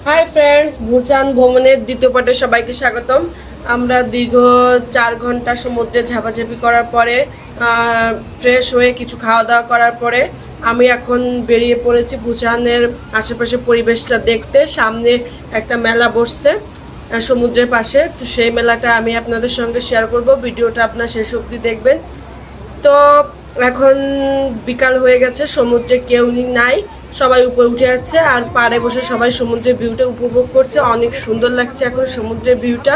Hi friends, Bhutan ভ্রমণের দ্বিতীয় পার্টে সবাইকে স্বাগতম। আমরা দীর্ঘ 4 ঘন্টা সমুদ্রে ঝাপাঝাপি করার পরে ফ্রেশ হয়ে কিছু খাওয়া দাওয়া করার পরে আমি এখন বেরিয়ে পড়েছি ভুটানের আশেপাশে পরিবেশটা দেখতে। সামনে একটা মেলা বসছে সমুদ্রের পাশে, তো সেই মেলাটা আমি আপনাদের সঙ্গে শেয়ার করব। ভিডিওটা আপনার শেষ অবধি দেখবেন। তো এখন বিকাল হয়ে গেছে, সমুদ্রে কেউ নাই, সবাই উপরে উঠে আছে আর পাড়ে বসে সবাই সমুদ্রের ভিউটা উপভোগ করছে। অনেক সুন্দর লাগছে এখন সমুদ্রের ভিউটা।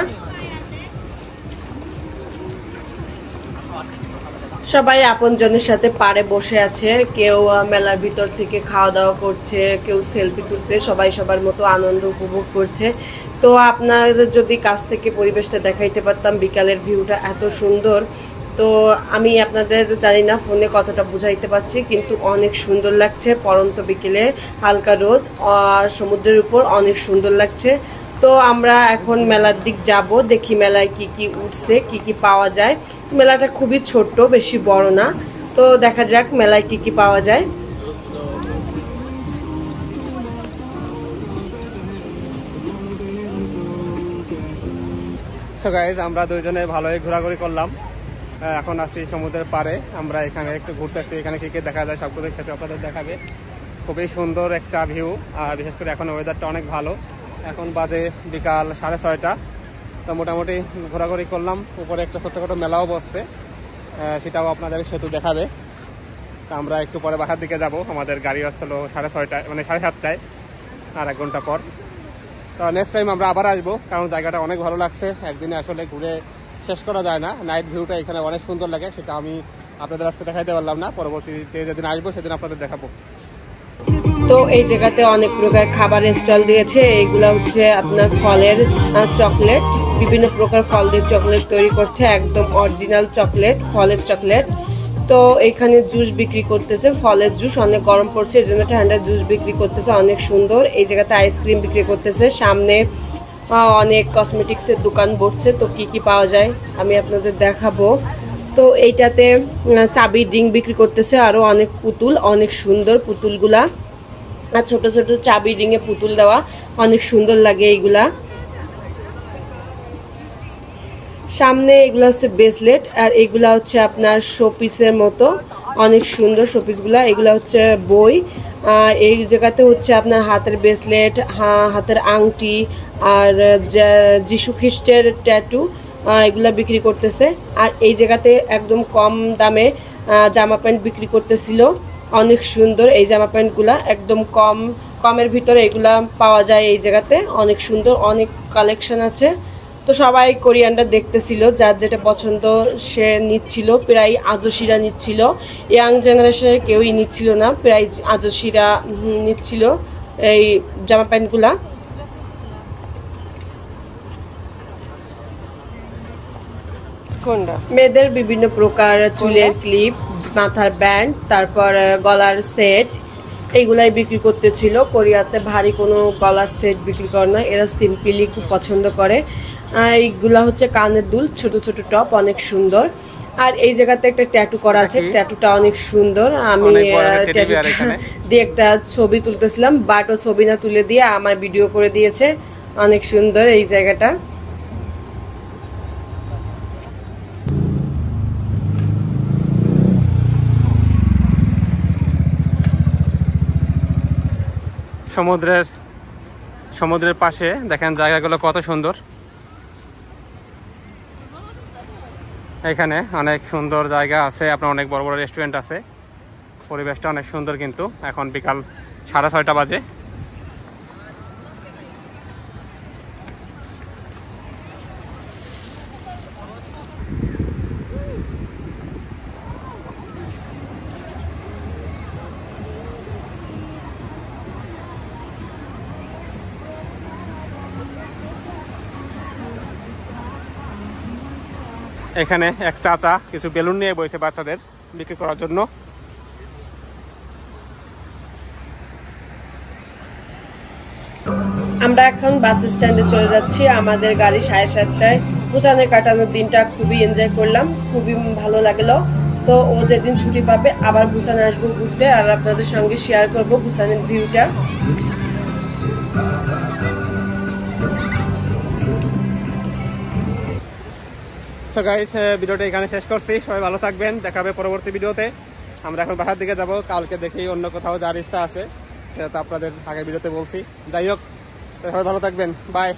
সবাই আপনজনের সাথে পাড়ে বসে আছে, কেউ মেলার ভিতর থেকে খাওয়া দাওয়া করছে, কেউ সেলফি তুলছে, সবাই সবার মতো আনন্দ উপভোগ করছে। তো আপনাদের যদি কাছ থেকে পরিবেশটা দেখাইতে পারতাম, বিকালের ভিউটা এত সুন্দর। তো আমি আপনাদের জানি না ফোনে কতটা বুঝাইতে পারছি, কিন্তু অনেক সুন্দর লাগছে। পরন্ত বিকেলে হালকা রোদ আর সমুদ্রের উপর অনেক সুন্দর লাগছে। তো আমরা এখন মেলার দিক যাব, দেখি মেলায় কি কি উঠছে, কি কি পাওয়া যায়। মেলাটা খুবই ছোট্ট, বেশি বড় না। তো দেখা যাক মেলায় কি কি পাওয়া যায়। সো গাইজ, আমরা দুইজনে ভালোই ঘোরাঘুরি করলাম। এখন আছি সমুদ্রের পাড়ে। আমরা এখানে একটু ঘুরতেছি, এখানে কি কি দেখা যায় সবগুলো ক্ষেত্রে আপনাদের দেখাবে। খুবই সুন্দর একটা ভিউ, আর বিশেষ করে এখন ওয়েদারটা অনেক ভালো। এখন বাজে বিকাল 6:30। তো মোটামুটি ঘোরাঘুরি করলাম। উপরে একটা ছোট্টখাটো মেলাও বসছে, সেটাও আপনাদের সেতু দেখাবে। তো আমরা একটু পরে বাসার দিকে যাব। আমাদের গাড়ি হচ্ছিল 6:30, মানে 7:30, আর 1 ঘন্টা পর। তো নেক্সট টাইম আমরা আবার আসবো, কারণ জায়গাটা অনেক ভালো লাগছে। একদিনে আসলে ঘুরে শেষ করা যায় না। নাইট ভিউটা এখানে অনেক সুন্দর লাগে, সেটা আমি আপনাদের আজকে দেখাইতে পারলাম না। পরবর্তীতে যেদিন আসবো সেদিন আপনাদের দেখাবো। তো এই জায়গাতে অনেক প্রকার খাবারের স্টল দিয়েছে। এইগুলা হচ্ছে আপনার ফলের চকলেট, বিভিন্ন প্রকার ফল দিয়ে চকলেট তৈরি করছে, একদম অরিজিনাল চকলেট, ফলের চকলেট। তো এখানে জুস বিক্রি করতেছে, ফলের জুস। অনেক গরম পড়ছে, এই জন্য ঠান্ডা জুস বিক্রি করতেছে, অনেক সুন্দর। এই জায়গাতে আইসক্রিম বিক্রি করতেছে। সামনে অনেক কসমেটিক্সের দোকান বসছে। তো কি কি পাওয়া যায় আমি আপনাদের দেখাবো। তো এইটাতে চাবি রিং বিক্রি করতেছে, আরো অনেক পুতুল, অনেক সুন্দর পুতুলগুলা। আর ছোট ছোট চাবি রিংয়ে পুতুল দেওয়া, অনেক সুন্দর লাগে এইগুলা। সামনে এগুলা হচ্ছে ব্রেসলেট, আর এগুলা হচ্ছে আপনার শোপিসের মতো, অনেক সুন্দর শোপিসগুলা। এগুলা হচ্ছে বই। এই জায়গাতে হচ্ছে আপনার হাতের ব্রেসলেট, হাতের আংটি, আর যিশু খ্রিস্টের ট্যাটু, এগুলা বিক্রি করতেছে। আর এই জায়গাতে একদম কম দামে জামা প্যান্ট বিক্রি করতেছিল, অনেক সুন্দর এই জামা প্যান্টগুলা। একদম কমের ভিতরে এগুলা পাওয়া যায় এই জায়গাতে, অনেক সুন্দর, অনেক কালেকশন আছে। তো সবাই কোরিয়ানটা দেখতেছিল, যার যেটা পছন্দ সে নিচ্ছিল। প্রায় আজসিরা নিচ্ছিল, ইয়াং জেনারেশনের কেউই নিচ্ছিল না, প্রায় আজসিরা নিচ্ছিল এই জামা প্যান্টগুলা। মেয়েদের বিভিন্ন প্রকার চুলের ক্লিপ, মাথার ব্যান্ড, তারপর গলার সেট, এইগুলাই বিক্রি করতেছিল। কোরিয়াতে ভারী কোনো গলার সেট বিক্রি করে না, এরা সিম্পলি খুব পছন্দ করে। এইগুলা হচ্ছে কানের দুল, ছোট ছোট টপ, অনেক সুন্দর। আর এই জায়গাতে একটা ট্যাটু করা আছে, ট্যাটুটা অনেক সুন্দর। আমি ট্যাটুটা দিয়ে একটা ছবি তুলতেছিলাম, বাট ও ছবি না তুলে দিয়ে আমার ভিডিও করে দিয়েছে। অনেক সুন্দর এই জায়গাটা। সমুদ্রের পাশে দেখেন জায়গাগুলো কত সুন্দর। এখানে অনেক সুন্দর জায়গা আছে, আপনার অনেক বড় বড় রেস্টুরেন্ট আছে। পরিবেশটা অনেক সুন্দর, কিন্তু এখন বিকাল 6:30 বাজে। এখানে এক চাচা কিছু বেলুন নিয়ে বসে বাচ্চাদের বিক্রি করার জন্য। আমরা এখন বাস স্ট্যান্ডে চলে যাচ্ছি, আমাদের গাড়ি 7:30টায়। বুসানে কাটানোর দিনটা খুবই এনজয় করলাম, খুবই ভালো লাগলো। তো ও যেদিন ছুটি পাবে আবার বুসানে আসবো ঘুরতে, আর আপনাদের সঙ্গে শেয়ার করবো বুসানের ভিউটা। সো গাইস, ভিডিওটা এখানে শেষ করছি। সবাই ভালো থাকবেন, দেখা হবে পরবর্তী ভিডিওতে। আমরা এখন বাসার দিকে যাব, কালকে দেখি অন্য কোথাও যাওয়ার ইচ্ছা আছে, সেটা তো আপনাদের আগের ভিডিওতে বলছি। যাই হোক, সবাই ভালো থাকবেন, বাই।